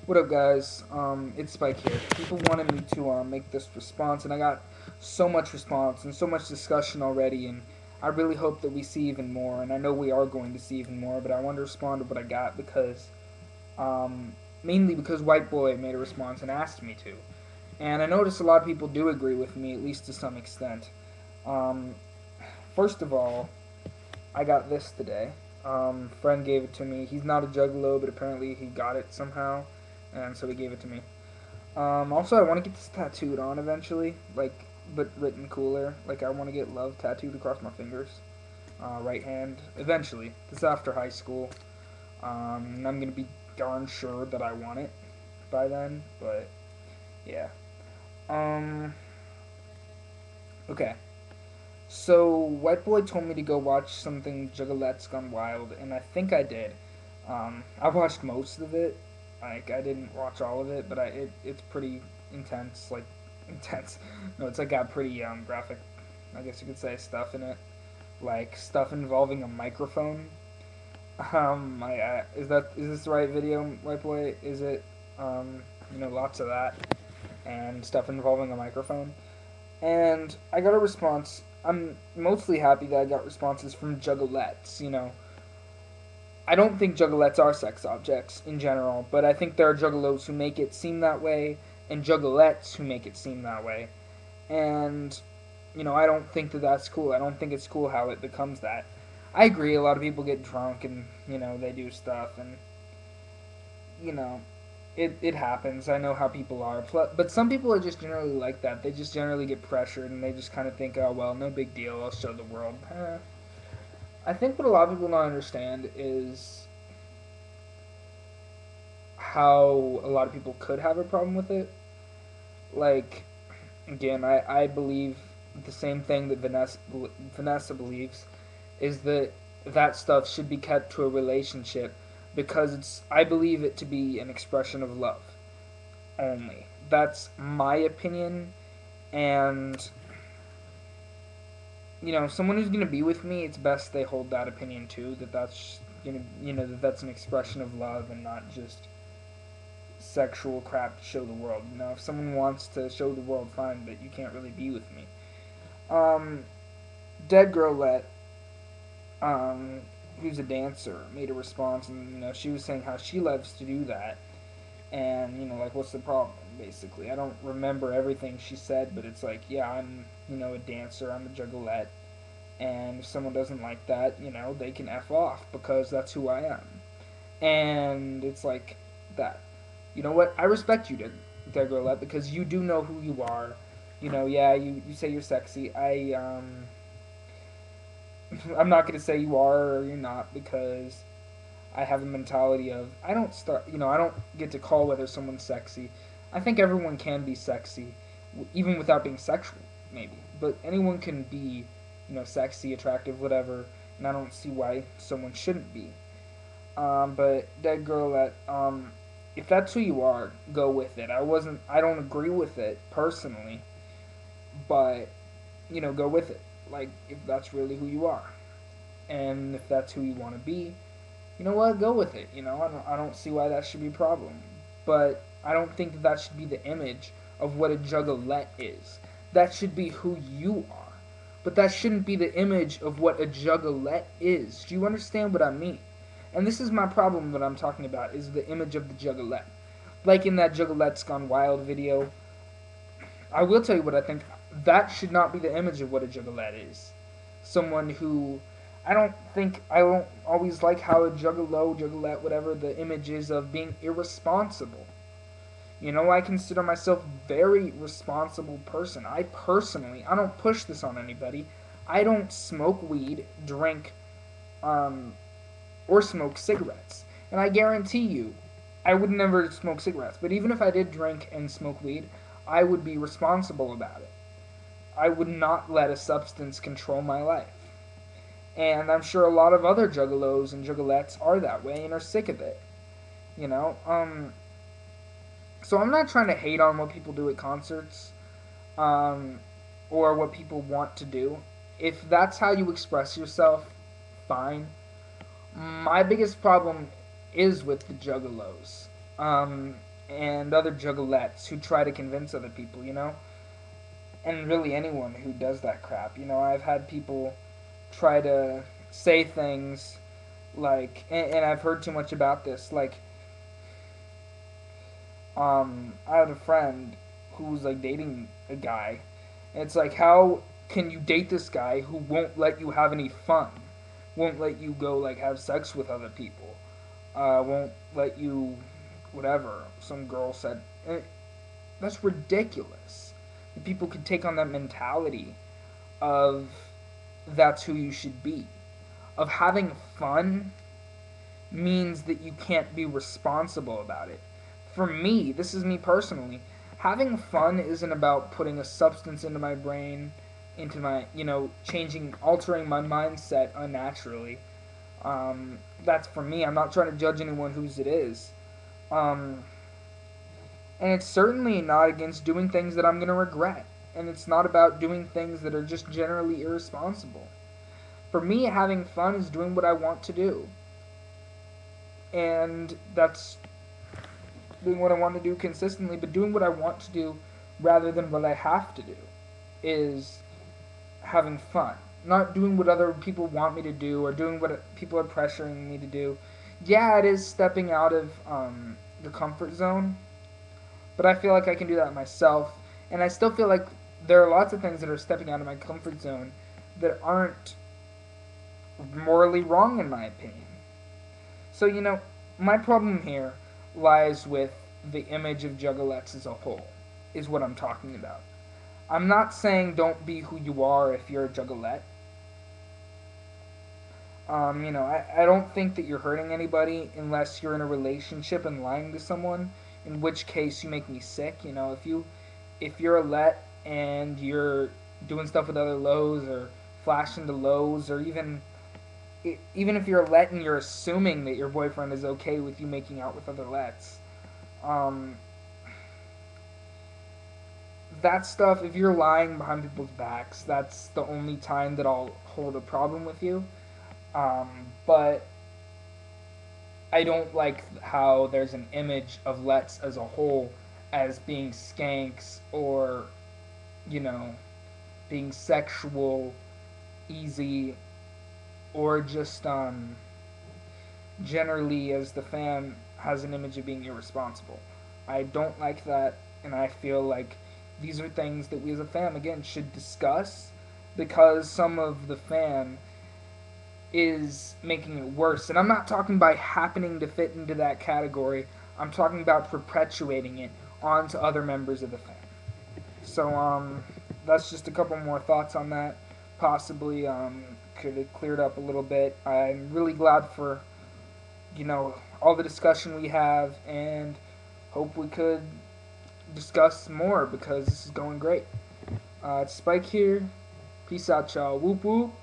What up, guys? It's Spike here. People wanted me to make this response, and I got so much response and so much discussion already, and I really hope that we see even more. And I know we are going to see even more, but I want to respond to what I got because, um, mainly because White Boy made a response and asked me to, and I noticed a lot of people do agree with me, at least to some extent. Um, First of all, I got this today. Friend gave it to me. He's not a juggalo, but apparently he got it somehow, and so he gave it to me. Also, I want to get this tattooed on eventually, but written cooler. Like, I want to get love tattooed across my fingers, right hand, eventually. This is after high school. And I'm gonna be darn sure that I want it by then, but yeah. Um, okay. So, White Boy told me to go watch something Juggalettes Gone Wild, and I think I did. I watched most of it. Like, I didn't watch all of it, but it's pretty intense. Like, intense. No, it's like got pretty graphic, I guess you could say, stuff in it. Like, stuff involving a microphone. Is this the right video, White Boy? Is it, lots of that, and stuff involving a microphone. And I got a response. I'm mostly happy that I got responses from juggalettes. I don't think juggalettes are sex objects in general, but I think there are juggalos who make it seem that way, and juggalettes who make it seem that way. And, I don't think that that's cool. I don't think it's cool how it becomes that. I agree, a lot of people get drunk and, they do stuff, and, you know, it happens. I know how people are. But some people are just generally like that. They just generally get pressured and they just kind of think, oh, well, no big deal. I'll show the world. I think what a lot of people don't understand is how a lot of people could have a problem with it. Like, again, I believe the same thing that Vanessa believes is that that stuff should be kept to a relationship because I believe it to be an expression of love only. That's my opinion, and someone who's gonna be with me, it's best they hold that opinion too. That that's an expression of love and not just sexual crap to show the world. If someone wants to show the world, fine, but you can't really be with me. Um, Dead Girlette, um, who's a dancer, made a response, and she was saying how she loves to do that, and like what's the problem basically. I don't remember everything she said, but it's like, yeah, I'm a dancer, I'm a juggalette, and if someone doesn't like that, they can f off because that's who I am. And it's like that. You know what, I respect you, Degrolette, because you do know who you are. Yeah, you say you're sexy. I'm not gonna say you are or you're not, because I have a mentality of I don't get to call whether someone's sexy. I think everyone can be sexy, even without being sexual, maybe. But anyone can be, sexy, attractive, whatever, and I don't see why someone shouldn't be. But Dead Girl, if that's who you are, go with it. I don't agree with it personally, but go with it. Like, if that's really who you are, and if that's who you want to be, you know what? Go with it. I don't see why that should be a problem. But I don't think that should be the image of what a juggalette is. That should be who you are. But that shouldn't be the image of what a juggalette is. Do you understand what I mean? And this is my problem that I'm talking about, is the image of the juggalette. Like in that Juggalette's Gone Wild video, I will tell you what I think. That should not be the image of what a juggalette is. Someone who I don't always like how a juggalo, juggalette, whatever the image is of being irresponsible. I consider myself very responsible person. I don't push this on anybody. I don't smoke weed, drink, um, or smoke cigarettes. And I guarantee you, I would never smoke cigarettes. But even if I did drink and smoke weed, I would be responsible about it. I would not let a substance control my life. And I'm sure a lot of other juggalos and juggalettes are that way and are sick of it. You know? So I'm not trying to hate on what people do at concerts, um, or what people want to do. If that's how you express yourself, fine. My biggest problem is with the juggalos. and other juggalettes who try to convince other people, and really anyone who does that crap. I've had people try to say things like, and I've heard too much about this, like, I had a friend who was like dating a guy, and it's like, how can you date this guy who won't let you have any fun, won't let you go like have sex with other people, won't let you, whatever some girl said. That's ridiculous. People could take on that mentality of that's who you should be, of having fun means that you can't be responsible about it. For me, this is me personally, having fun isn't about putting a substance into my brain, into my, changing, altering my mindset unnaturally. That's for me. I'm not trying to judge anyone whose it is. Um, and it's certainly not against doing things that I'm going to regret. And it's not about doing things that are just generally irresponsible. For me, having fun is doing what I want to do. And that's doing what I want to do consistently, but doing what I want to do rather than what I have to do is having fun. Not doing what other people want me to do or doing what people are pressuring me to do. Yeah, it is stepping out of the comfort zone, but I feel like I can do that myself. And I still feel like there are lots of things that are stepping out of my comfort zone that aren't morally wrong, in my opinion. So, my problem here lies with the image of juggalettes as a whole, is what I'm talking about. I'm not saying don't be who you are if you're a juggalette. I don't think that you're hurting anybody unless you're in a relationship and lying to someone, in which case you make me sick. If you're a let and you're doing stuff with other lows or flashing to lows, or even if you're a let and you're assuming that your boyfriend is okay with you making out with other lets, um, that stuff, if you're lying behind people's backs, that's the only time that I'll hold a problem with you. But I don't like how there's an image of lets as a whole as being skanks or, you know, being sexual, easy, or just generally as the fam has an image of being irresponsible. I don't like that, and I feel like these are things that we as a fam, again, should discuss, because some of the fam is making it worse. And I'm not talking by happening to fit into that category, I'm talking about perpetuating it onto other members of the fam. So, that's just a couple more thoughts on that. Possibly, could have cleared up a little bit. I'm really glad for, all the discussion we have, and hope we could discuss more because this is going great. It's Spike here. Peace out, y'all. Whoop whoop.